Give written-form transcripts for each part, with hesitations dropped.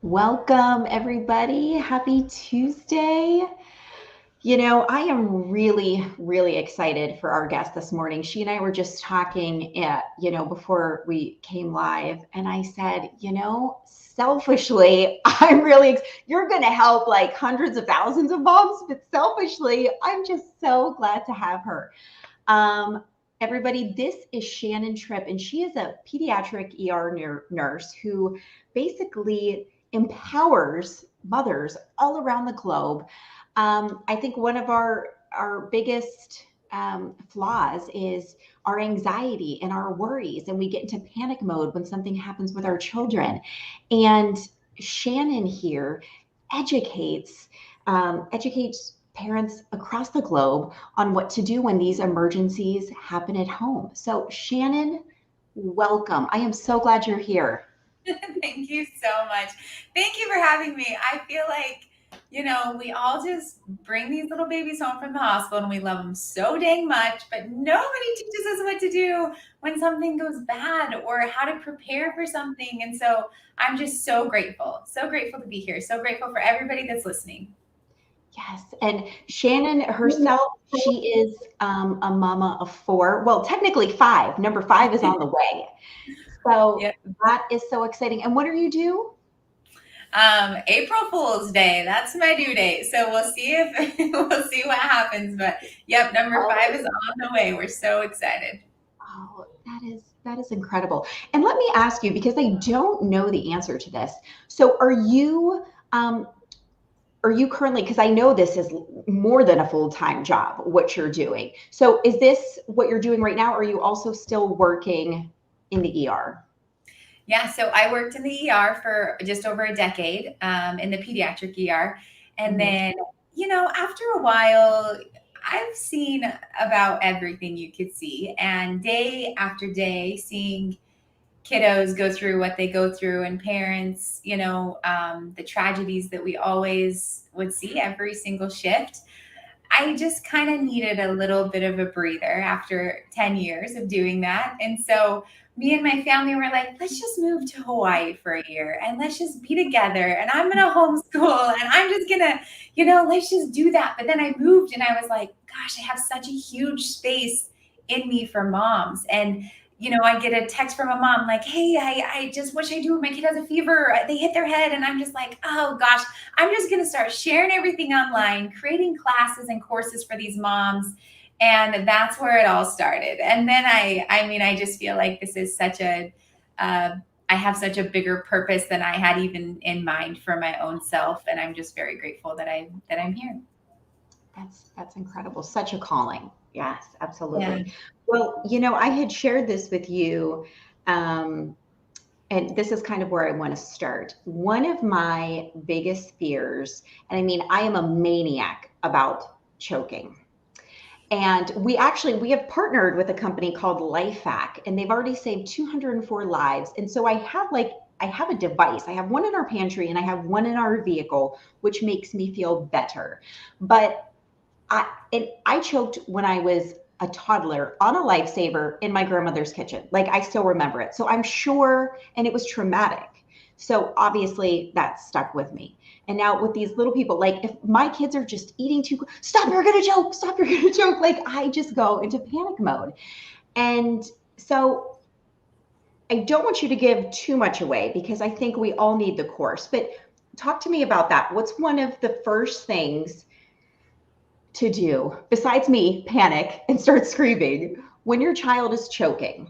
Welcome, everybody. Happy Tuesday. I am really excited for our guest this morning. She and I were just talking, before we came live, and I said, selfishly, you're going to help like hundreds of thousands of moms, but selfishly, I'm just so glad to have her. Everybody, this is Shannon Tripp, and she is a pediatric nurse who basically empowers mothers all around the globe. I think one of our biggest flaws is our anxiety and our worries, and we get into panic mode when something happens with our children. And Shannon here educates parents across the globe on what to do when these emergencies happen at home. So, Shannon, welcome. I am so glad you're here. Thank you so much. Thank you for having me. I feel like, we all just bring these little babies home from the hospital and we love them so dang much, but nobody teaches us what to do when something goes bad or how to prepare for something. And so I'm just so grateful to be here. So grateful for everybody that's listening. Yes. And Shannon herself, she is a mama of four. Well, technically five. Number five is on the way. So Yep. that is so exciting. And what are you due? April Fool's Day. That's my due date. So we'll see if we'll see what happens. But yep, number Oh, 5 is on the way. We're so excited. oh, that is incredible. And let me ask you, because I don't know the answer to this. So are you currently, because I know this is more than a full-time job, what you're doing. So is this what you're doing right now? Or are you also still working in the ER? Yeah, so I worked in the ER for just over a decade, in the pediatric ER. And Mhm. then, after a while, I've seen about everything you could see. And day after day, seeing kiddos go through what they go through and parents, the tragedies that we always would see every single shift. I just kind of needed a little bit of a breather after 10 years of doing that. And so me and my family were like, let's just move to Hawaii for a year and let's just be together. And I'm going to homeschool and I'm just going to, let's just do that. But then I moved and I was like, gosh, I have such a huge space in me for moms. And I get a text from a mom like, hey, I just, what should I do? My kid has a fever. They hit their head. And I'm just like, oh gosh, I'm just going to start sharing everything online, creating classes and courses for these moms. And that's where it all started. And then I just feel like this is I have such a bigger purpose than I had even in mind for my own self. And I'm just very grateful that I'm here. That's incredible. Such a calling. Yes, Yeah. absolutely. Well, I had shared this with you, um, and this is kind of where I want to start. One of my biggest fears, and I mean, I am a maniac about choking. And we have partnered with a company called LifeHack, and they've already saved 204 lives. And so I have a device. I have one in our pantry and I have one in our vehicle, which makes me feel better. But I choked when I was a toddler on a lifesaver in my grandmother's kitchen. Like I still remember it. So I'm sure, and it was traumatic. So obviously that stuck with me. And now with these little people, like if my kids are just eating too, stop, you're gonna choke, stop, you're gonna choke. Like I just go into panic mode. And so I don't want you to give too much away because I think we all need the course. But talk to me about that. What's one of the first things to do besides me panic and start screaming when your child is choking?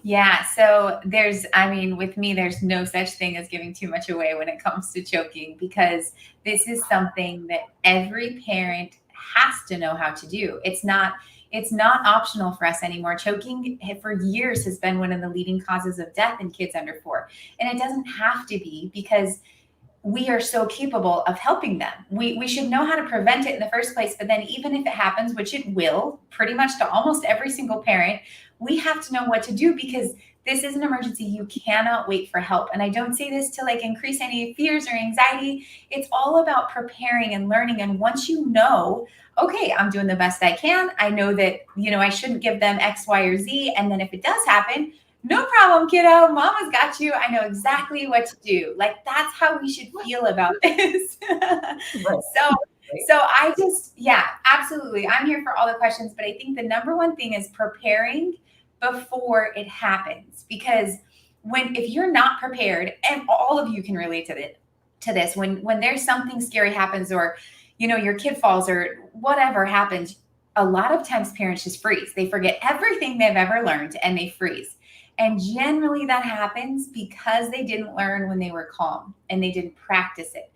Yeah. So with me, there's no such thing as giving too much away when it comes to choking, because this is something that every parent has to know how to do. It's not optional for us anymore. Choking for years has been one of the leading causes of death in kids under 4. And it doesn't have to be, because we are so capable of helping them. We should know how to prevent it in the first place. But then even if it happens, which it will pretty much to almost every single parent, we have to know what to do, because this is an emergency. You cannot wait for help. And I don't say this to like increase any fears or anxiety. It's all about preparing and learning. And once you know, okay, I'm doing the best I can. I know that, I shouldn't give them X, Y, or Z. And then if it does happen, no problem, kiddo. Mama's got you. I know exactly what to do. Like, that's how we should feel about this. Right. So, so I just, yeah, absolutely. I'm here for all the questions, but I think the number one thing is preparing before it happens. Because if you're not prepared, and all of you can relate to this, when there's something scary happens, or, your kid falls or whatever happens, a lot of times parents just freeze. They forget everything they've ever learned and they freeze. And generally that happens because they didn't learn when they were calm and they didn't practice it.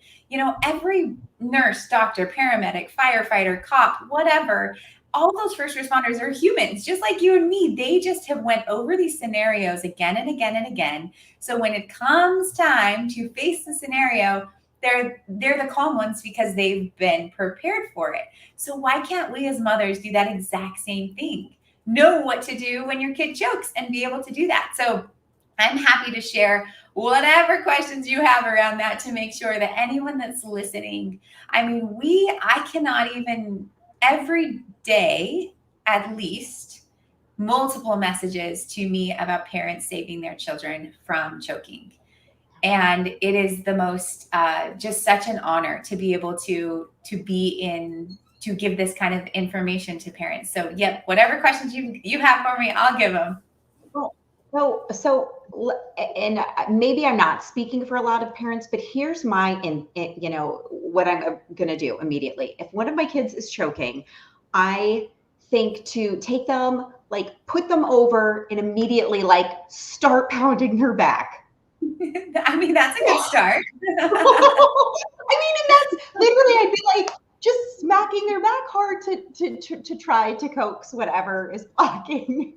Every nurse, doctor, paramedic, firefighter, cop, whatever, all those first responders are humans, just like you and me. They just have went over these scenarios again and again and again. So when it comes time to face the scenario, they're the calm ones because they've been prepared for it. So why can't we as mothers do that exact same thing? Know what to do when your kid chokes and be able to do that. So I'm happy to share whatever questions you have around that to make sure that anyone that's listening, I cannot even, every day, at least multiple messages to me about parents saving their children from choking. And it is the most, just such an honor to be able to give this kind of information to parents. So, yep, whatever questions you have for me, I'll give them. And maybe I'm not speaking for a lot of parents, but here's what I'm going to do immediately. If one of my kids is choking, I think to take them, put them over and immediately start pounding their back. That's a good start. And that's literally, I'd be just smacking their back hard to try to coax whatever is blocking.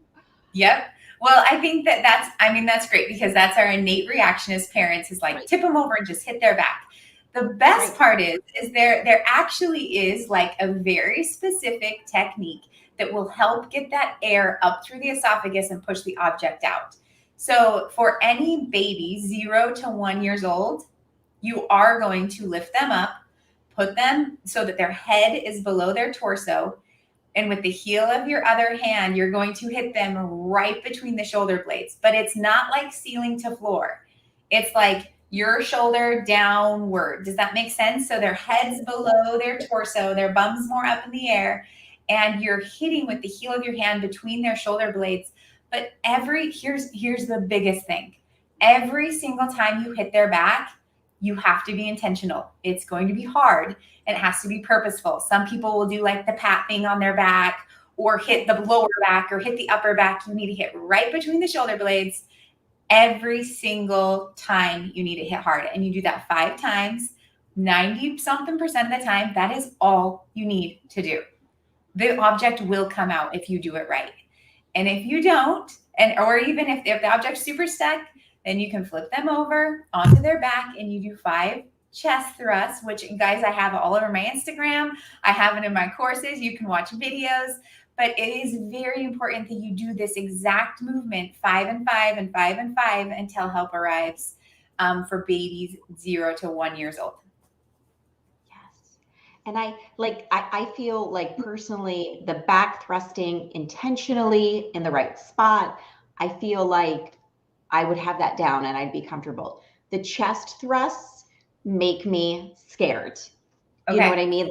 Yep. Well, I think that's great, because that's our innate reaction as parents, is tip them over and just hit their back. The best part is there actually is a very specific technique that will help get that air up through the esophagus and push the object out. So for any baby 0 to 1 years old, you are going to lift them up, put them so that their head is below their torso. And with the heel of your other hand, you're going to hit them right between the shoulder blades. But it's not like ceiling to floor. It's like your shoulder downward. Does that make sense? So their head's below their torso, their bum's more up in the air, and you're hitting with the heel of your hand between their shoulder blades. But here's the biggest thing. Every single time you hit their back, you have to be intentional. It's going to be hard, and it has to be purposeful. Some people will do the pat thing on their back, or hit the lower back, or hit the upper back. You need to hit right between the shoulder blades. Every single time you need to hit hard, and you do that 5 times, 90-something% of the time. That is all you need to do. The object will come out if you do it right. And if you don't, or even if the object's super stuck, then you can flip them over onto their back and you do 5 chest thrusts, which, guys, I have all over my Instagram. I have it in my courses. You can watch videos. But it is very important that you do this exact movement 5 and 5 and 5 and 5 until help arrives, for babies 0 to 1 years old. Yes. And I feel personally, the back thrusting intentionally in the right spot, I feel like I would have that down and I'd be comfortable. The chest thrusts make me scared. You know what I mean?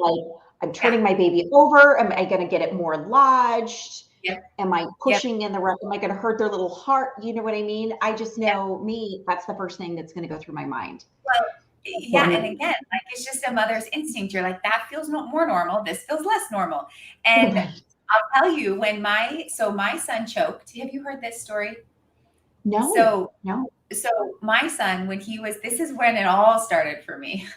I'm turning my baby over. Am I going to get it more lodged? Yep. Am I pushing in the right? Am I going to hurt their little heart? You know what I mean? I just know that's the first thing that's going to go through my mind. Well, yeah. And again, it's just a mother's instinct. You're that feels more normal. This feels less normal. And I'll tell you, when my son choked. Have you heard this story? No. So my son, this is when it all started for me.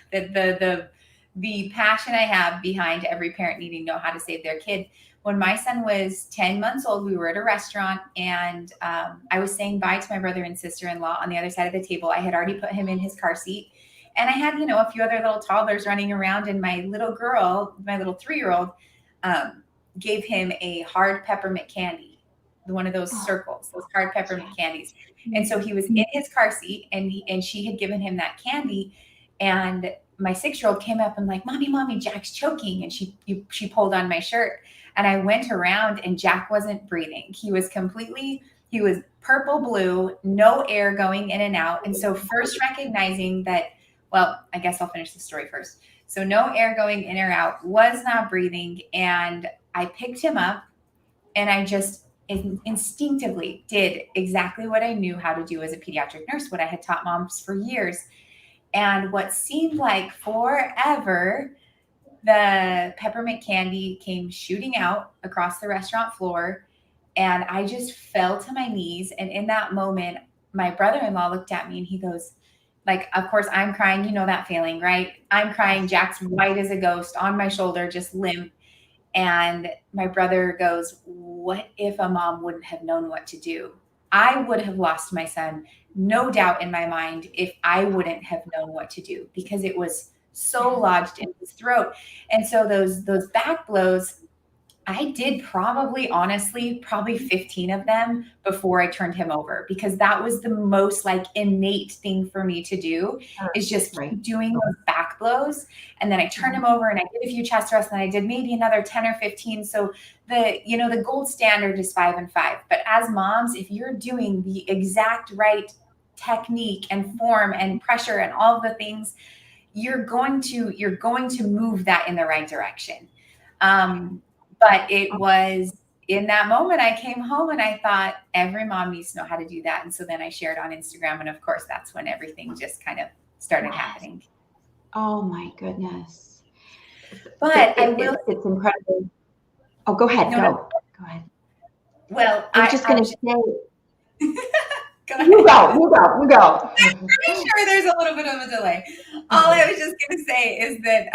The passion I have behind every parent needing to know how to save their kid. When my son was 10 months old, we were at a restaurant, and I was saying bye to my brother and sister-in-law on the other side of the table. I had already put him in his car seat, and I had, a few other little toddlers running around, and my little girl, my little 3-year-old, gave him a hard peppermint candy, one of those circles, those hard peppermint candies. And so he was in his car seat, and she had given him that candy, and my 6-year-old came up and mommy, Jack's choking. And she pulled on my shirt, and I went around, and Jack wasn't breathing. He He was purple blue, no air going in and out. And so first recognizing that, well, I guess I'll finish the story first. So no air going in or out, was not breathing. And I picked him up and I just instinctively did exactly what I knew how to do as a pediatric nurse, what I had taught moms for years. And what seemed like forever, the peppermint candy came shooting out across the restaurant floor. And I just fell to my knees. And in that moment, my brother-in-law looked at me and he goes, like, of course I'm crying. You know that feeling, right? I'm crying. Jack's white as a ghost on my shoulder, just limp. And my brother goes, what if a mom wouldn't have known what to do? I would have lost my son, no doubt in my mind, if I wouldn't have known what to do, because it was so lodged in his throat. And so those back blows, I did honestly, 15 of them before I turned him over, because that was the most like innate thing for me to do, is just keep doing those back blows. And then I turned him over and I did a few chest thrusts and I did maybe another 10 or 15. So the gold standard is 5 and 5. But as moms, if you're doing the exact right technique and form and pressure and all of the things, you're going to move that in the right direction. But it was in that moment I came home and I thought every mom needs to know how to do that. And so then I shared on Instagram. And of course, that's when everything just kind of started happening. Oh my goodness. But it's incredible. Oh, go ahead. Go ahead. Well, I was just going to say. Go ahead. You go. I'm pretty sure there's a little bit of a delay. All I was just going to say is that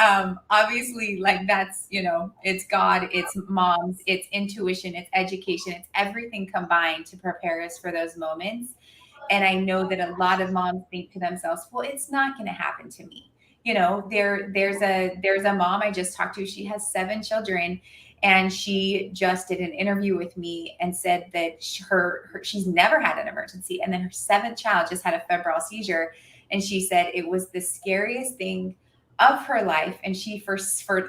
obviously, like, that's, it's God, it's moms, it's intuition, it's education, it's everything combined to prepare us for those moments. And I know that a lot of moms think to themselves, well, it's not going to happen to me. There's a mom I just talked to. She has 7 children. And she just did an interview with me and said that she's never had an emergency. And then her 7th child just had a febrile seizure. And she said it was the scariest thing of her life. And she, for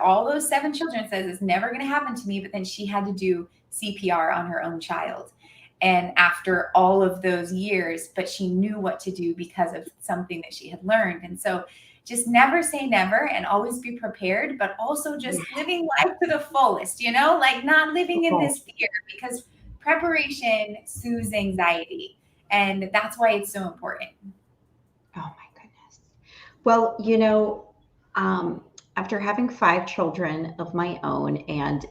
all those 7 children, says it's never going to happen to me. But then she had to do CPR on her own child. And after all of those years, but she knew what to do because of something that she had learned. And so just never say never and always be prepared, but also just living life to the fullest, like not living in this fear, because preparation soothes anxiety. And that's why it's so important. Oh my goodness. Well, after having 5 children of my own and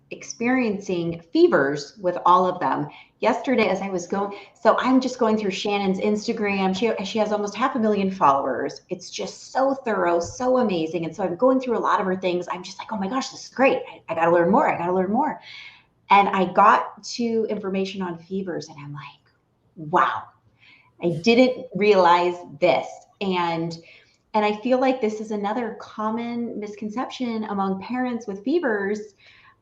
experiencing fevers with all of them, yesterday as I was going, so I'm just going through Shannon's Instagram. She has almost 500,000 followers. It's just so thorough, so amazing. And so I'm going through a lot of her things. I'm just like, oh my gosh, this is great. I got to learn more. And I got to information on fevers and I'm like, wow, I didn't realize this. And I feel like this is another common misconception among parents with fevers.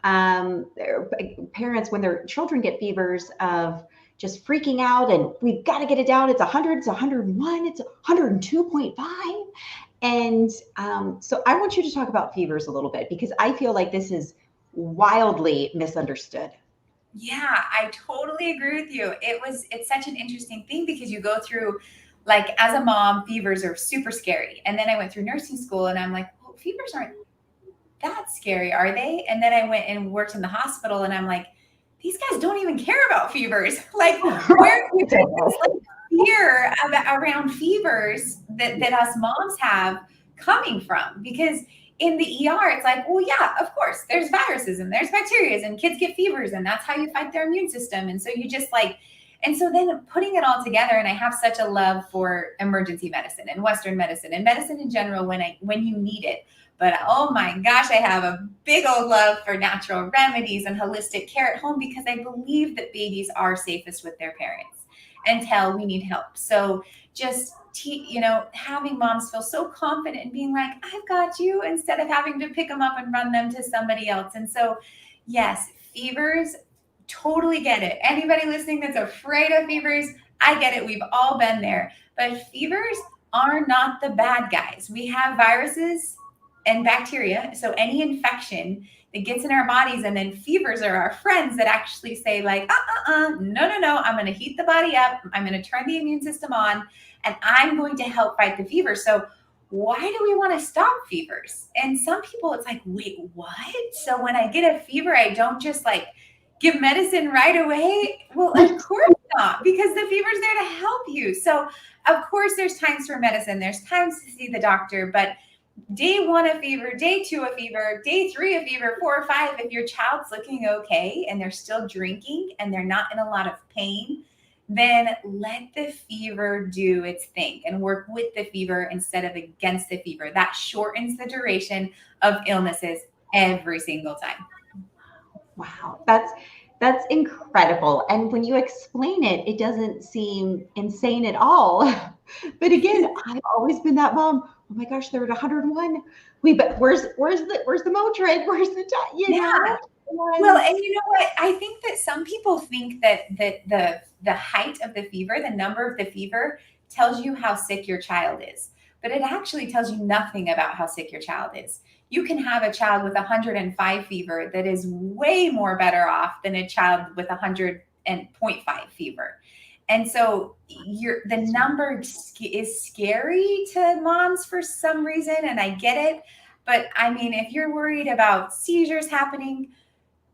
Parents, when their children get fevers, of just freaking out and we've got to get it down. It's 100, it's 101, it's 102.5. And so I want you to talk about fevers a little bit, because I feel like this is wildly misunderstood. Yeah, I totally agree with you. It's such an interesting thing, because you go through, like, as a mom, fevers are super scary. And then I went through nursing school and I'm like, well, fevers aren't that scary, are they? And then I went and worked in the hospital and I'm like, these guys don't even care about fevers. Like, where is this like fear around fevers that us moms have coming from? Because in the ER, it's like, well, yeah, of course, there's viruses and there's bacteria and kids get fevers and that's how you fight their immune system. And so you just like, and so then putting it all together, and I have such a love for emergency medicine and Western medicine and medicine in general when you need it. But oh my gosh, I have a big old love for natural remedies and holistic care at home, because I believe that babies are safest with their parents until we need help. So just, having moms feel so confident and being like, I've got you, instead of having to pick them up and run them to somebody else. And so, yes, fevers, totally get it. Anybody listening that's afraid of fevers, I get it. We've all been there. But fevers are not the bad guys. We have viruses and bacteria. So any infection that gets in our bodies, and then fevers are our friends that actually say like, no, I'm going to heat the body up. I'm going to turn the immune system on, and I'm going to help fight the fever. So why do we want to stop fevers? And some people, it's like, wait, what? So when I get a fever, I don't just like give medicine right away? Well, of course not, because the fever's there to help you. So of course there's times for medicine, there's times to see the doctor, but day 1 a fever, day 2 a fever, day 3 a fever, 4 or 5, if your child's looking okay and they're still drinking and they're not in a lot of pain, then let the fever do its thing and work with the fever instead of against the fever. That shortens the duration of illnesses every single time. Wow, that's incredible. And when you explain it, it doesn't seem insane at all. But again, I've always been that mom. Oh my gosh, they're at 101. But where's the Motrin? Where's the you Yeah. know? Well, and you know what? I think that some people think that the height of the fever, the number of the fever, tells you how sick your child is. But it actually tells you nothing about how sick your child is. You can have a child with 105 fever that is way more better off than a child with 100.5 fever. And so the number is scary to moms for some reason, and I get it. But I mean, if you're worried about seizures happening,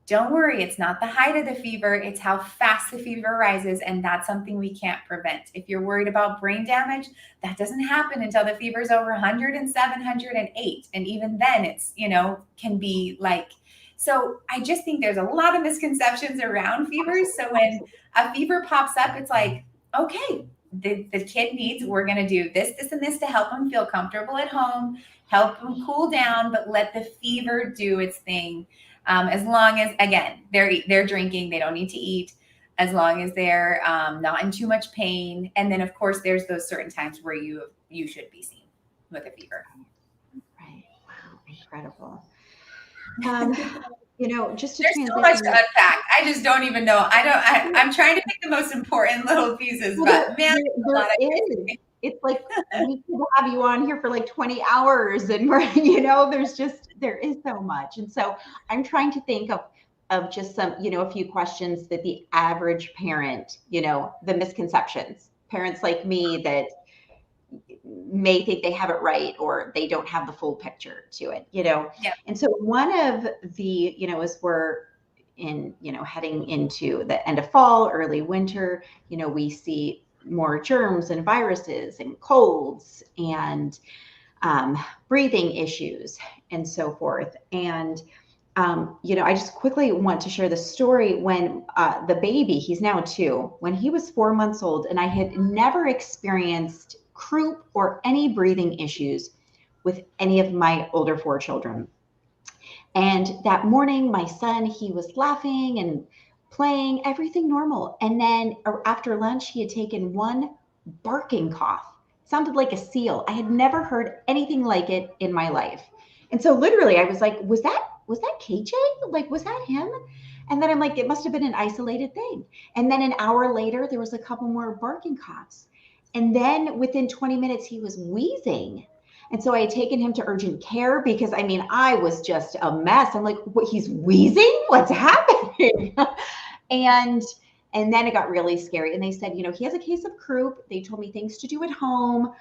don't worry, it's not the height of the fever, it's how fast the fever rises, and that's something we can't prevent. If you're worried about brain damage, that doesn't happen until the fever's over 100 and 708. And even then it's, can be like, so I just think there's a lot of misconceptions around fevers. So when a fever pops up, it's like, okay, the kid needs, we're going to do this, and this to help them feel comfortable at home, help them cool down, but let the fever do its thing. As long as, again, they're drinking, they don't need to eat, as long as they're not in too much pain. And then, of course, there's those certain times where you should be seen with a fever. Right. Wow. Incredible. Just to there's so much to unpack. I just don't even know. I'm trying to pick the most important little pieces, but man, there is. It's like we could have you on here for like 20 hours, and we're, there is so much. And so I'm trying to think of just some, a few questions that the average parent, the misconceptions, parents like me that may think they have it right, or they don't have the full picture to it, Yeah. And so one of the, as we're in, heading into the end of fall, early winter, we see more germs and viruses and colds and breathing issues and so forth. And, I just quickly want to share the story when the baby, he's now 2, when he was 4 months old, and I had never experienced croup or any breathing issues with any of my older 4 children. And that morning, my son, he was laughing and playing, everything normal. And then after lunch, he had taken one barking cough. It sounded like a seal. I had never heard anything like it in my life. And so literally I was like, was that KJ? Like, was that him? And then I'm like, it must have been an isolated thing. And then an hour later, there was a couple more barking coughs. And then within 20 minutes, he was wheezing. And so I had taken him to urgent care because, I was just a mess. I'm like, what, he's wheezing? What's happening? and then it got really scary. And they said, he has a case of croup. They told me things to do at home.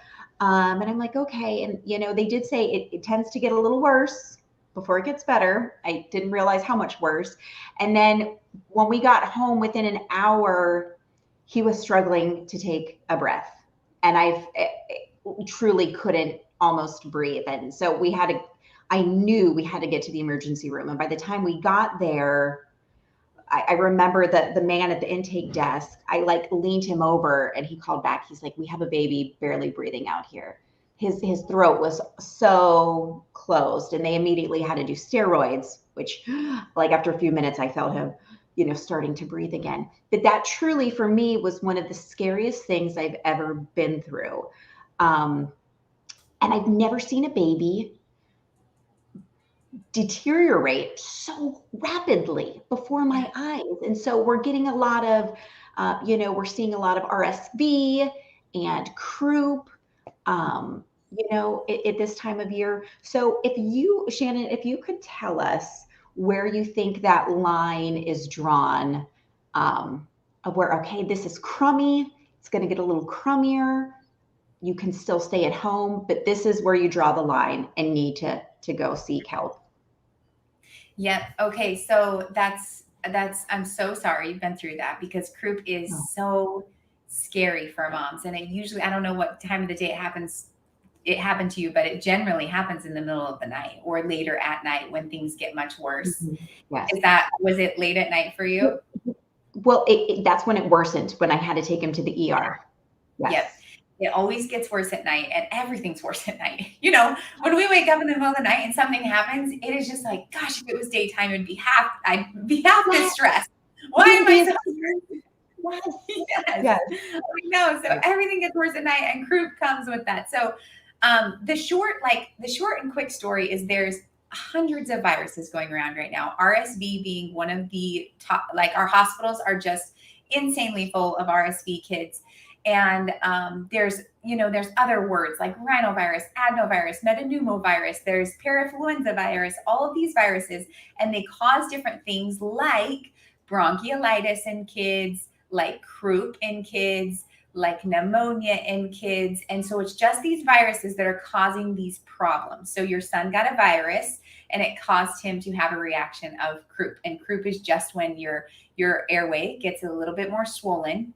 And I'm like, okay. And, they did say it tends to get a little worse before it gets better. I didn't realize how much worse. And then when we got home, within an hour, he was struggling to take a breath. And I truly couldn't almost breathe. And so I knew we had to get to the emergency room. And by the time we got there, I remember that the man at the intake desk, I leaned him over, and he called back. He's like, we have a baby barely breathing out here. His throat was so closed, and they immediately had to do steroids, which after a few minutes, I felt him, starting to breathe again. But that truly for me was one of the scariest things I've ever been through. And I've never seen a baby deteriorate so rapidly before my eyes. And so we're getting a lot of, we're seeing a lot of RSV and croup, at this time of year. So Shannon, if you could tell us where you think that line is drawn, of where, okay, this is crummy, it's going to get a little crummier. You can still stay at home, but this is where you draw the line and need to go seek help. Yep. Okay. So I'm so sorry you've been through that, because croup is so scary for moms. And it usually, I don't know what time of the day it happened to you, but it generally happens in the middle of the night or later at night when things get much worse. Yes. Was it late at night for you? Well, that's when it worsened, when I had to take him to the ER. Yes. Yep. It always gets worse at night, and everything's worse at night. When we wake up in the middle of the night and something happens, it is just like, gosh, if it was daytime, I'd be half this stressed. Why am I so stressed? Yes. I know. So everything gets worse at night, and croup comes with that. So the short and quick story is there's hundreds of viruses going around right now. RSV being one of the top. Like, our hospitals are just insanely full of RSV kids. And there's other words like rhinovirus, adenovirus, metapneumovirus, there's parainfluenza virus, all of these viruses, and they cause different things like bronchiolitis in kids, like croup in kids, like pneumonia in kids. And so it's just these viruses that are causing these problems. So your son got a virus and it caused him to have a reaction of croup. And croup is just when your airway gets a little bit more swollen.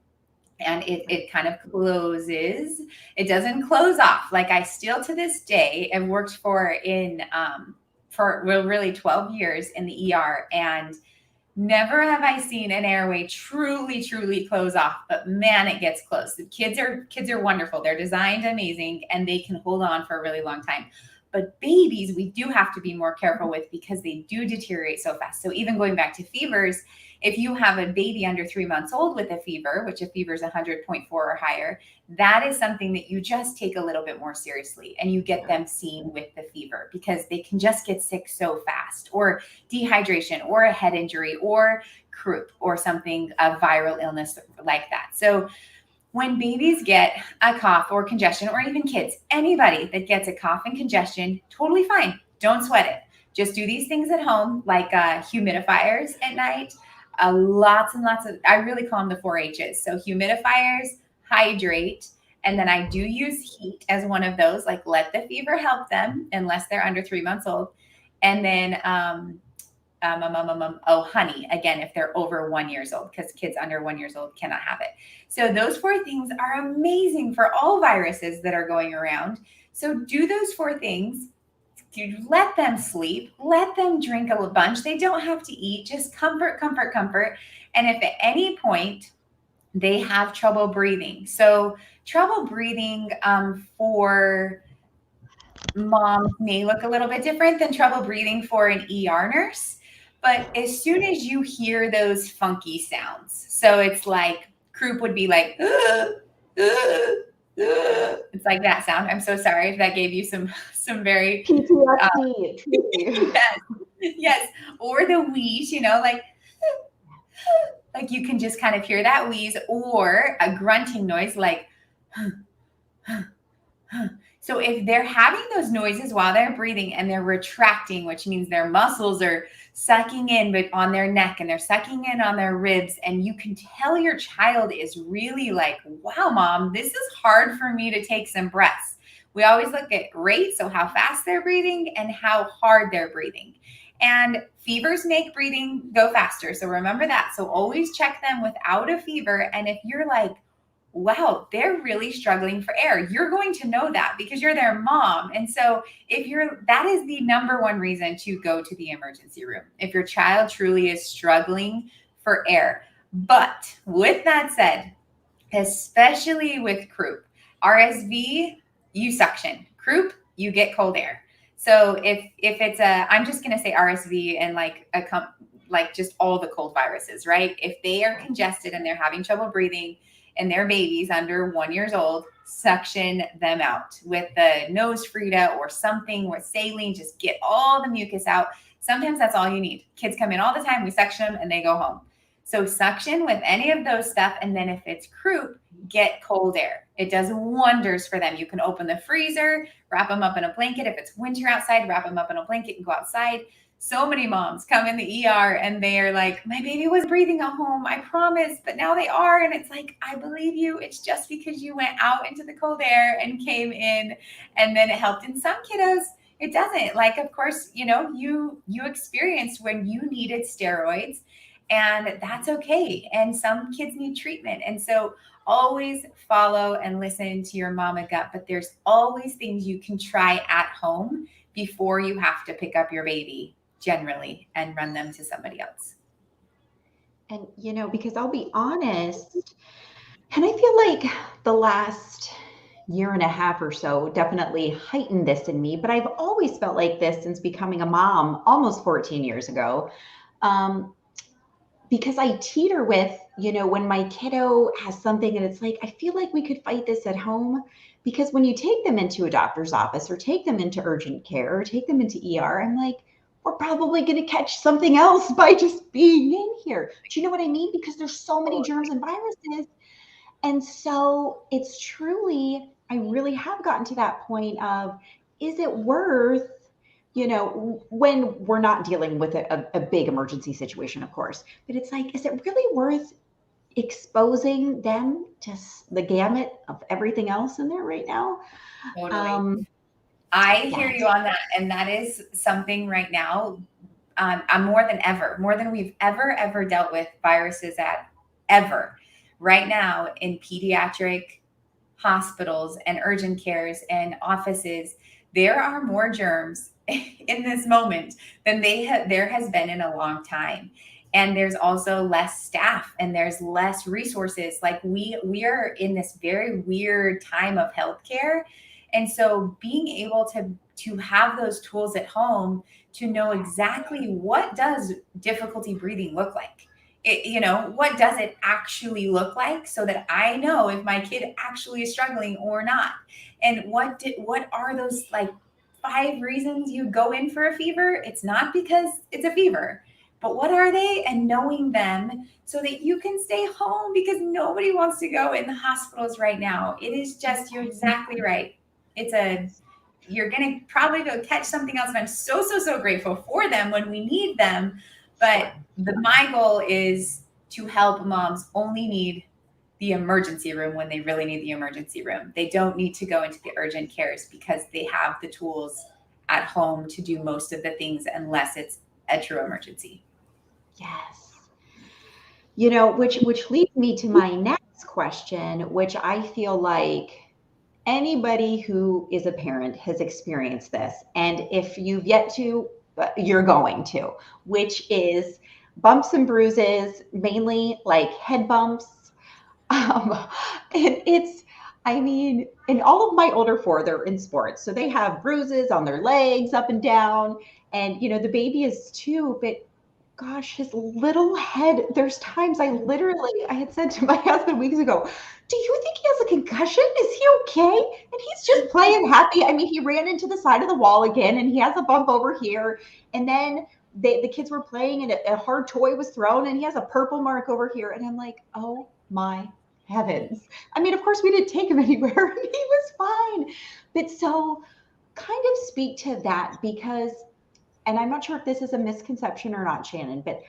And it kind of closes. It doesn't close off. Like, I still to this day have worked for really 12 years in the ER, and never have I seen an airway truly, truly close off. But man, it gets close. The kids are wonderful. They're designed amazing, and they can hold on for a really long time. But babies, we do have to be more careful with, because they do deteriorate so fast. So even going back to fevers, if you have a baby under 3 months old with a fever, which a fever is 100.4 or higher, that is something that you just take a little bit more seriously, and you get them seen with the fever, because they can just get sick so fast, or dehydration, or a head injury, or croup, or something, a viral illness like that. So when babies get a cough or congestion, or even kids, anybody that gets a cough and congestion, totally fine. Don't sweat it. Just do these things at home, like humidifiers at night. Lots and lots of, I really call them the 4-H's. So humidifiers, hydrate, and then I do use heat as one of those, like let the fever help them unless they're under 3 months old. And then, honey, again, if they're over 1 year old, because kids under 1 year old cannot have it. So those 4 things are amazing for all viruses that are going around. So do those 4 things. You let them sleep, let them drink a bunch. They don't have to eat, just comfort, comfort, comfort. And if at any point they have trouble breathing, so trouble breathing for moms may look a little bit different than trouble breathing for an ER nurse. But as soon as you hear those funky sounds, so it's like croup would be like, it's like that sound. I'm so sorry if that gave you some very PTSD. Yes. Or the wheeze, like you can just kind of hear that wheeze, or a grunting noise like So if they're having those noises while they're breathing and they're retracting, which means their muscles are sucking in but on their neck, and they're sucking in on their ribs, and you can tell your child is really like, wow, mom, this is hard for me to take some breaths. We always look at rate, so how fast they're breathing and how hard they're breathing. And fevers make breathing go faster. So remember that. So always check them without a fever. And if you're like, wow, they're really struggling for air, you're going to know that because you're their mom. And so that is the number one reason to go to the emergency room, if your child truly is struggling for air. But with that said, especially with croup, RSV, you suction. Croup, you get cold air. So if it's I'm just going to say RSV and like just all the cold viruses, right? If they are congested and they're having trouble breathing, and their babies under 1 year old, suction them out with the nose Frida or something with saline. Just get all the mucus out. Sometimes that's all you need. Kids come in all the time, we suction them and they go home. So suction with any of those stuff. And then if it's croup, get cold air. It does wonders for them. You can open the freezer, wrap them up in a blanket. If it's winter outside, wrap them up in a blanket and go outside. So many moms come in the ER and they are like, my baby was breathing at home, I promise, but now they are. And it's like, I believe you. It's just because you went out into the cold air and came in, and then it helped. In some kiddos, it doesn't. Like, of course, you experienced when you needed steroids, and that's okay. And some kids need treatment. And so always follow and listen to your mama gut, but there's always things you can try at home before you have to pick up your baby generally and run them to somebody else. And, because I'll be honest, and I feel like the last year and a half or so definitely heightened this in me, but I've always felt like this since becoming a mom almost 14 years ago. Because I teeter with, when my kiddo has something and it's like, I feel like we could fight this at home. Because when you take them into a doctor's office or take them into urgent care or take them into ER, I'm like, we're probably going to catch something else by just being in here. Do you know what I mean? Because there's so many germs and viruses. And so it's truly, I really have gotten to that point of, is it worth, when we're not dealing with a big emergency situation, of course, but it's like, is it really worth exposing them to the gamut of everything else in there right now? Totally. I hear Yes. you on that. And that is something right now. I'm more than we've ever dealt with viruses at ever. Right now in pediatric hospitals and urgent cares and offices, there are more germs in this moment than there has been in a long time. And there's also less staff and there's less resources. Like we are in this very weird time of healthcare. And so being able to have those tools at home to know exactly what does difficulty breathing look like. What does it actually look like, so that I know if my kid actually is struggling or not. And what are those like 5 reasons you go in for a fever? It's not because it's a fever, but what are they? And knowing them so that you can stay home, because nobody wants to go in the hospitals right now. It is just, you're exactly right. You're going to probably go catch something else. And I'm so grateful for them when we need them. But my goal is to help moms only need the emergency room when they really need the emergency room. They don't need to go into the urgent cares because they have the tools at home to do most of the things, unless it's a true emergency. Yes. Which leads me to my next question, which I feel like anybody who is a parent has experienced this. And if you've yet to, you're going to, which is bumps and bruises, mainly like head bumps. And and all of my older four, they're in sports. So they have bruises on their legs up and down. And, the baby is too, but gosh, his little head, there's times I had said to my husband weeks ago, do you think he has a concussion? Is he okay? And he's just playing happy. He ran into the side of the wall again and he has a bump over here. And then the kids were playing and a hard toy was thrown and he has a purple mark over here. And I'm like, oh my heavens. Of course we didn't take him anywhere and he was fine. But so kind of speak to that, because and I'm not sure if this is a misconception or not, Shannon, but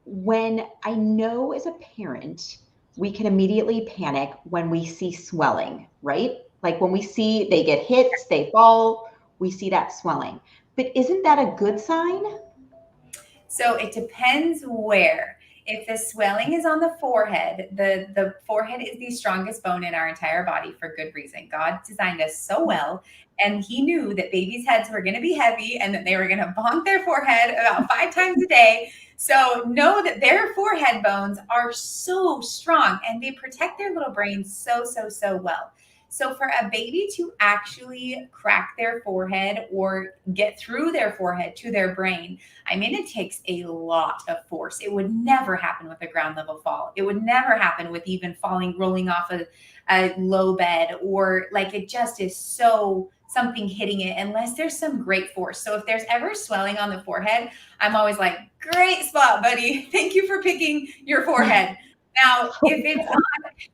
when I know as a parent, we can immediately panic when we see swelling, right? Like when we see they get hits, they fall, we see that swelling. But isn't that a good sign? So it depends where. If the swelling is on the forehead, the forehead is the strongest bone in our entire body for good reason. God designed us so well, and he knew that babies' heads were going to be heavy and that they were going to bonk their forehead about 5 times a day. So know that their forehead bones are so strong and they protect their little brains so well. So for a baby to actually crack their forehead or get through their forehead to their brain, it takes a lot of force. It would never happen with a ground level fall. It would never happen with even rolling off a low bed, or like it just is so something hitting it, unless there's some great force. So if there's ever swelling on the forehead, I'm always like, great spot, buddy. Thank you for picking your forehead. Now, if it's on,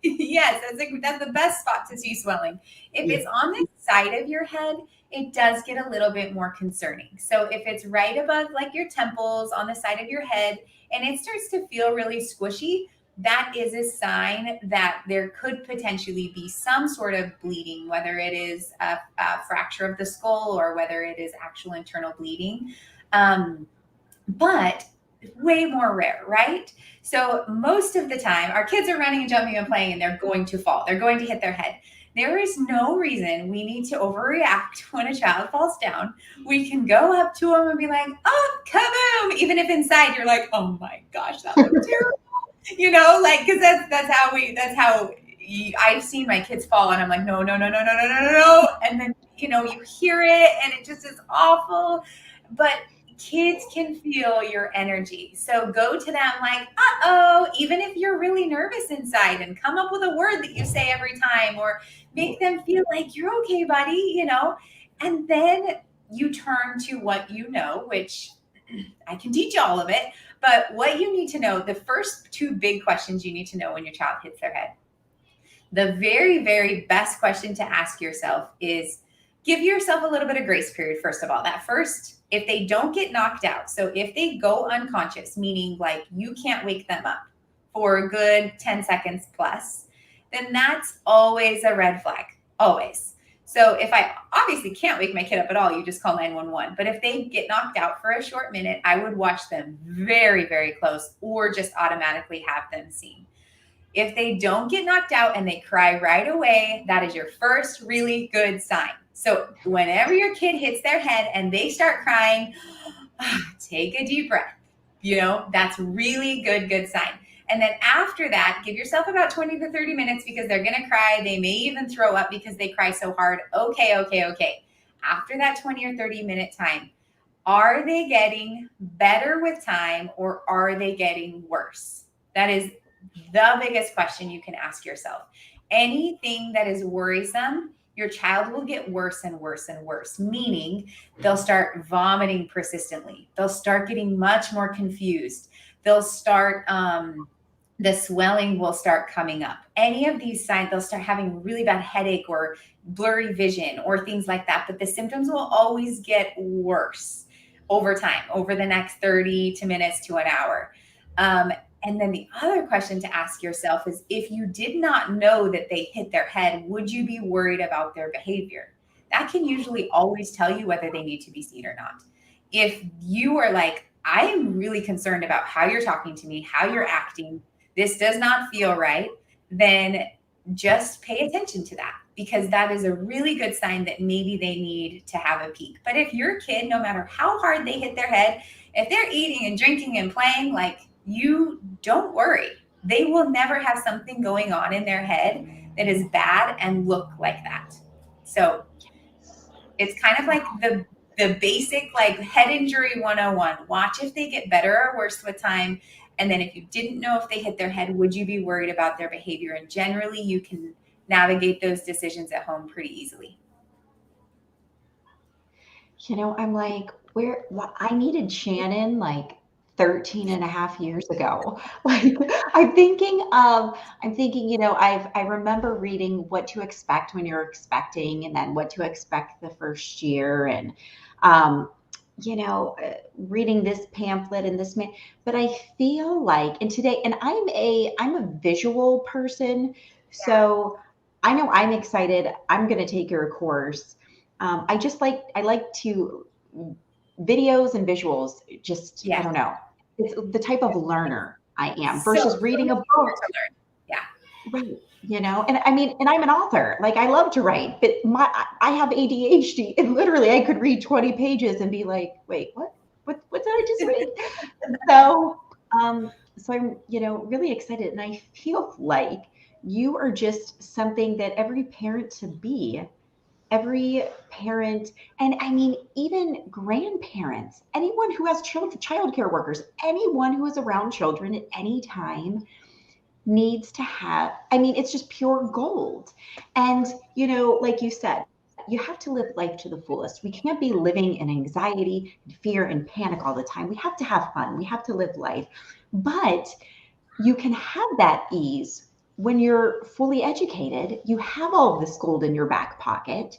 yes, that's the best spot to see swelling. If Yeah. it's on the side of your head, it does get a little bit more concerning. So if it's right above like your temples on the side of your head and it starts to feel really squishy, that is a sign that there could potentially be some sort of bleeding, whether it is a fracture of the skull or whether it is actual internal bleeding. But way more rare, right? So most of the time, our kids are running and jumping and playing and they're going to fall. They're going to hit their head. There is no reason we need to overreact when a child falls down. We can go up to them and be like, oh, kaboom! Even if inside you're like, oh my gosh, that looked terrible. Like, because that's how I've seen my kids fall, and I'm like, no, no, no, no, no, no, no, no, no. And then, you hear it and it just is awful. But kids can feel your energy. So go to them like, uh-oh, even if you're really nervous inside, and come up with a word that you say every time, or make them feel like you're okay, buddy, and then you turn to what you know, which I can teach you all of it. But what you need to know, the first two big questions you need to know when your child hits their head. The very, very best question to ask yourself is, give yourself a little bit of grace period, first of all. That first, if they don't get knocked out, so if they go unconscious, meaning like you can't wake them up for a good 10 seconds plus, then that's always a red flag, always. So if I obviously can't wake my kid up at all, you just call 911. But if they get knocked out for a short minute, I would watch them very, very close, or just automatically have them seen. If they don't get knocked out and they cry right away, that is your first really good sign. So whenever your kid hits their head and they start crying, take a deep breath. That's really good sign. And then after that, give yourself about 20 to 30 minutes, because they're going to cry. They may even throw up because they cry so hard. Okay. After that 20 or 30 minute time, are they getting better with time, or are they getting worse? That is the biggest question you can ask yourself. Anything that is worrisome, your child will get worse and worse and worse, meaning they'll start vomiting persistently. They'll start getting much more confused. They'll start, the swelling will start coming up. Any of these signs, they'll start having really bad headache or blurry vision or things like that. But the symptoms will always get worse over time, over the next 30 minutes to an hour. And then the other question to ask yourself is, if you did not know that they hit their head, would you be worried about their behavior? That can usually always tell you whether they need to be seen or not. If you are like, I am really concerned about how you're talking to me, how you're acting, this does not feel right, then just pay attention to that, because that is a really good sign that maybe they need to have a peek. But if your kid, no matter how hard they hit their head, if they're eating and drinking and playing, like, you don't worry. They will never have something going on in their head that is bad and look like that. So it's kind of like the basic, like, head injury 101. Watch if they get better or worse with time. And then if you didn't know if they hit their head, would you be worried about their behavior? And generally you can navigate those decisions at home pretty easily. I'm like, I needed Shannon like 13 and a half years ago. Like, I'm thinking, I remember reading What to Expect When You're Expecting, and then What to Expect the First Year, and, reading this pamphlet and this man, but I feel like, and today, and I'm a visual person. So I know I'm excited. I'm going to take your course. I like to videos and visuals. Just, I Yeah. don't know. It's the type of learner I am So versus reading a easier book. to learn. Yeah. Right. And I mean, and I'm an author. Like, I love to write, but I have ADHD, and literally I could read 20 pages and be like, wait, what did I just read? So, so I'm, really excited, and I feel like you are just something that every parent to be, every parent, and I mean, even grandparents, anyone who has childcare workers, anyone who is around children at any time, needs to have, I mean, it's just pure gold. And, like you said, you have to live life to the fullest. We can't be living in anxiety and fear and panic all the time. We have to have fun. We have to live life. But you can have that ease when you're fully educated. You have all of this gold in your back pocket,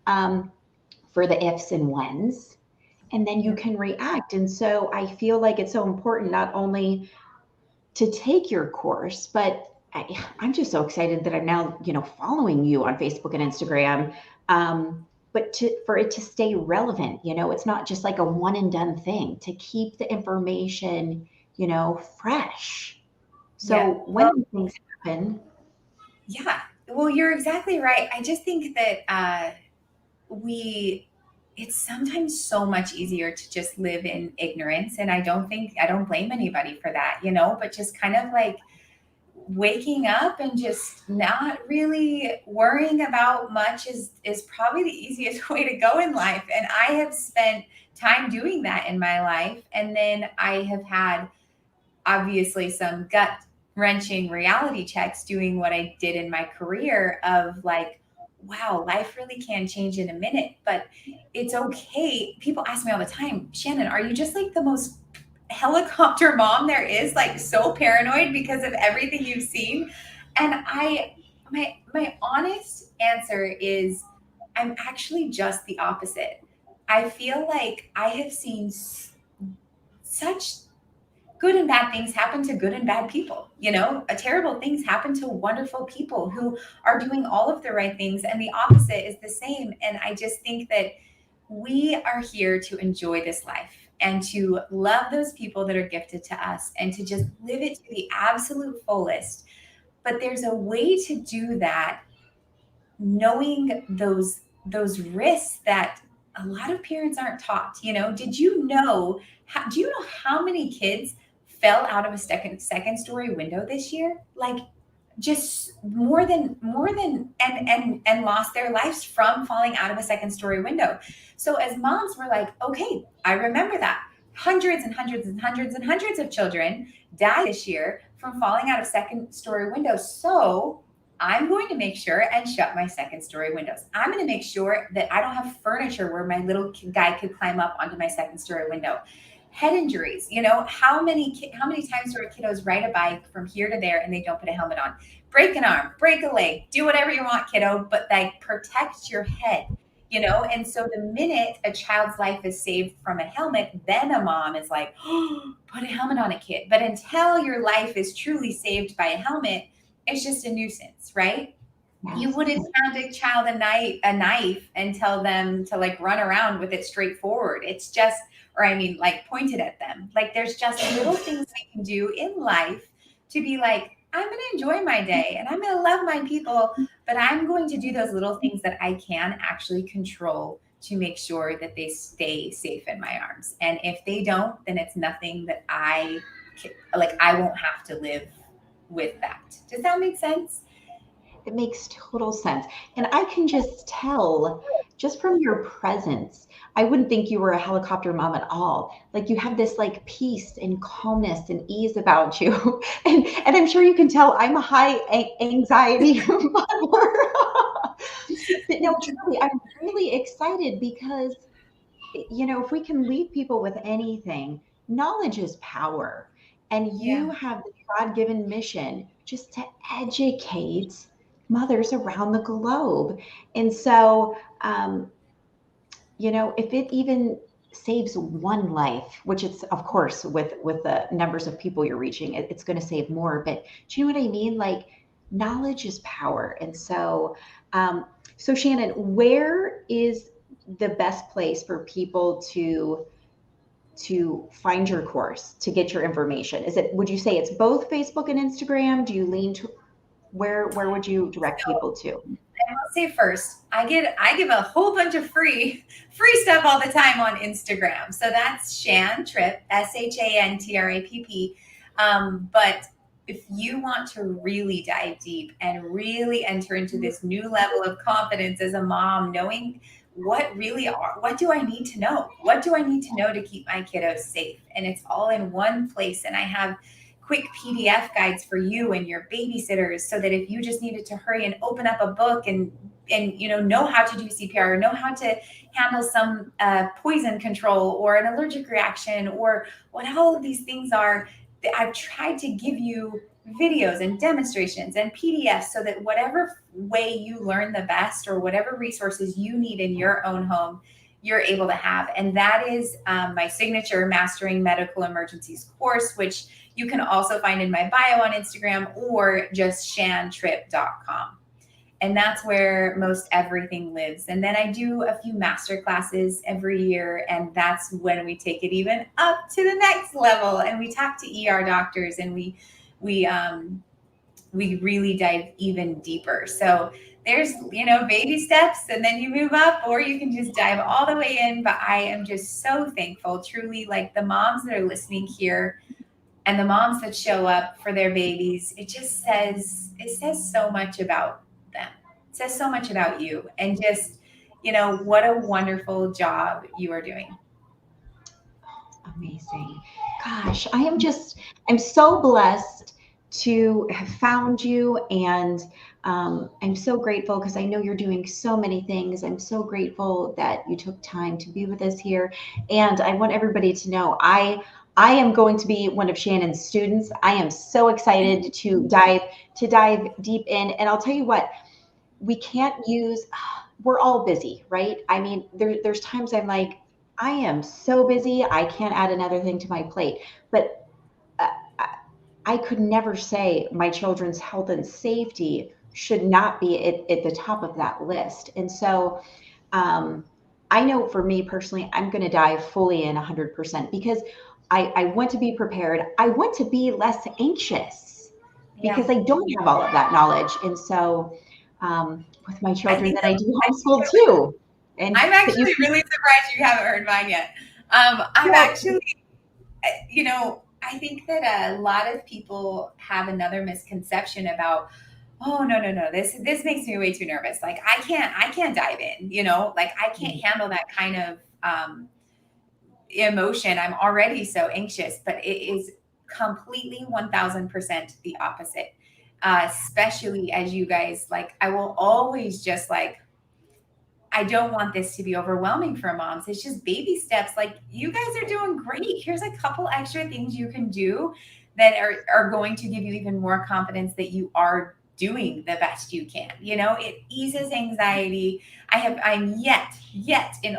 um, for the ifs and whens, and then you Yeah. can react. And so I feel like it's so important not only to take your course, but I'm just so excited that I'm now, following you on Facebook and Instagram. But for it to stay relevant, it's not just like a one and done thing, to keep the information, fresh. Yeah. So Well, when things happen, yeah. Well, you're exactly right. I just think that we it's sometimes so much easier to just live in ignorance, and I don't blame anybody for that, but just kind of like waking up and just not really worrying about much is probably the easiest way to go in life. And I have spent time doing that in my life, and then I have had obviously some gut wrenching reality checks doing what I did in my career of like, wow, life really can change in a minute, but it's okay. People ask me all the time, Shannon, are you just like the most helicopter mom there is, like so paranoid because of everything you've seen? And my honest answer is I'm actually just the opposite. I feel like I have seen such good and bad things happen to good and bad people. Terrible things happen to wonderful people who are doing all of the right things, and the opposite is the same. And I just think that we are here to enjoy this life and to love those people that are gifted to us and to just live it to the absolute fullest. But there's a way to do that, knowing those risks that a lot of parents aren't taught. Did you know do you know how many kids fell out of a second story window this year? Like, just more than and lost their lives from falling out of a second story window. So as moms, we're like, okay, I remember that. Hundreds and hundreds and hundreds and hundreds of children died this year from falling out of second story windows. So I'm going to make sure and shut my second story windows. I'm going to make sure that I don't have furniture where my little guy could climb up onto my second story window. Head injuries, how many times do our kiddos ride a bike from here to there and they don't put a helmet on? Break an arm, break a leg, do whatever you want, kiddo, but like protect your head. And so the minute a child's life is saved from a helmet, then a mom is like, oh, put a helmet on a kid. But until your life is truly saved by a helmet, it's just a nuisance, right? You yes. wouldn't hand a child a knife and tell them to like run around with it straight forward. It's just, or I mean, like pointed at them. Like there's just little things we can do in life to be like, I'm going to enjoy my day and I'm going to love my people, but I'm going to do those little things that I can actually control to make sure that they stay safe in my arms. And if they don't, then it's nothing that I won't have to live with that. Does that make sense? It makes total sense. And I can just tell, just from your presence, I wouldn't think you were a helicopter mom at all. Like you have this like peace and calmness and ease about you. And I'm sure you can tell I'm a high anxiety mother. But no, truly, I'm really excited because, if we can leave people with anything, knowledge is power. And you Yeah. have the God given mission just to educate mothers around the globe. And so, if it even saves one life, which it's of course with the numbers of people you're reaching, it's going to save more. But do you know what I mean? Like knowledge is power. And so Shannon, where is the best place for people to find your course, to get your information? Would you say it's both Facebook and Instagram? Do you lean to where would you direct people to? I'll say first, I give a whole bunch of free stuff all the time on Instagram. So that's Shan Tripp, SHANTRAPP. But if you want to really dive deep and really enter into this new level of confidence as a mom, knowing what do I need to know? What do I need to know to keep my kiddos safe? And it's all in one place. And I have quick PDF guides for you and your babysitters, so that if you just needed to hurry and open up a book and know how to do CPR, or know how to handle some poison control or an allergic reaction, or what all of these things are, I've tried to give you videos and demonstrations and PDFs, so that whatever way you learn the best, or whatever resources you need in your own home, you're able to have. And that is my signature Mastering Medical Emergencies course, which you can also find in my bio on Instagram, or just shantripp.com. And that's where most everything lives. And then I do a few master classes every year, and that's when we take it even up to the next level, and we talk to ER doctors, and we really dive even deeper. So there's, baby steps, and then you move up, or you can just dive all the way in. But I am just so thankful, truly, like the moms that are listening here and the moms that show up for their babies. It says so much about them. It says so much about you, and just, what a wonderful job you are doing. Amazing. Gosh, I'm so blessed to have found you, and I'm so grateful because I know you're doing so many things. I'm so grateful that you took time to be with us here, and I want everybody to know I am going to be one of Shannon's students. I am so excited to dive deep in, and I'll tell you what, we're all busy, right? I mean, there's times I'm like, I am so busy, I can't add another thing to my plate. But I could never say my children's health and safety should not be at the top of that list. And so I know for me personally, I'm going to dive fully in 100%, because I want to be prepared. I want to be less anxious because I don't have all of that knowledge. And so with my children that I do homeschool too. And I'm actually really surprised you haven't heard mine yet. I'm actually, I think that a lot of people have another misconception about, oh, no, this makes me way too nervous. Like I can't dive in, like I can't handle that kind of emotion. I'm already so anxious. But it is completely 1000% the opposite. Especially as you guys, like, I will always just like, I don't want this to be overwhelming for moms. It's just baby steps. Like, you guys are doing great. Here's a couple extra things you can do that are going to give you even more confidence that you are doing the best you can. It eases anxiety. I'm yet in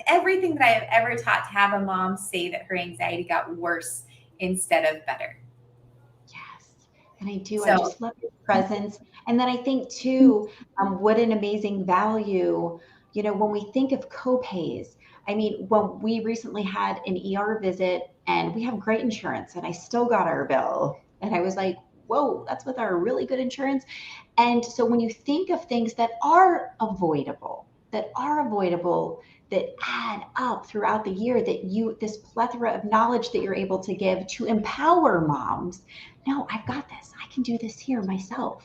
everything that I have ever taught to have a mom say that her anxiety got worse instead of better. And I just love your presence. And then I think too, what an amazing value, when we think of copays. I mean, when we recently had an ER visit, and we have great insurance, and I still got our bill, and I was like, whoa, that's with our really good insurance. And so when you think of things that are avoidable, that add up throughout the year, this plethora of knowledge that you're able to give to empower moms. No, I've got this. I can do this here myself.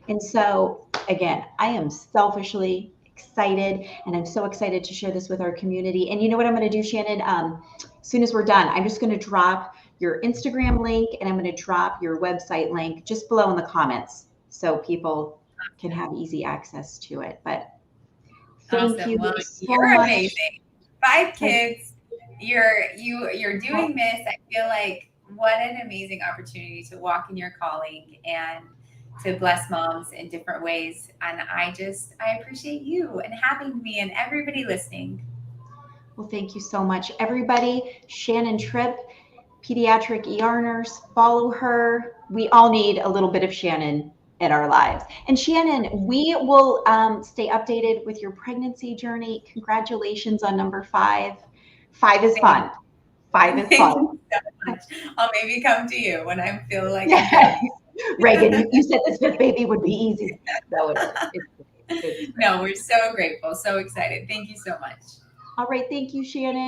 And so again, I am selfishly excited, and I'm so excited to share this with our community. And you know what I'm going to do, Shannon? As soon as we're done, I'm just going to drop your Instagram link, and I'm going to drop your website link just below in the comments, so people can have easy access to it. But thank you so you're much. Amazing. 5 kids. You're doing this. I feel like what an amazing opportunity to walk in your calling and to bless moms in different ways. And I appreciate you and having me, and everybody listening. Well, thank you so much, everybody. Shannon Tripp, pediatric ER nurse. Follow her. We all need a little bit of Shannon in our lives. And Shannon, we will stay updated with your pregnancy journey. Congratulations on number 5. 5 is fun. 5 is fun. So much. I'll maybe come to you when I feel like Reagan, you said this 5th baby would be easy. No, No, we're so grateful, so excited. Thank you so much. All right, thank you, Shannon.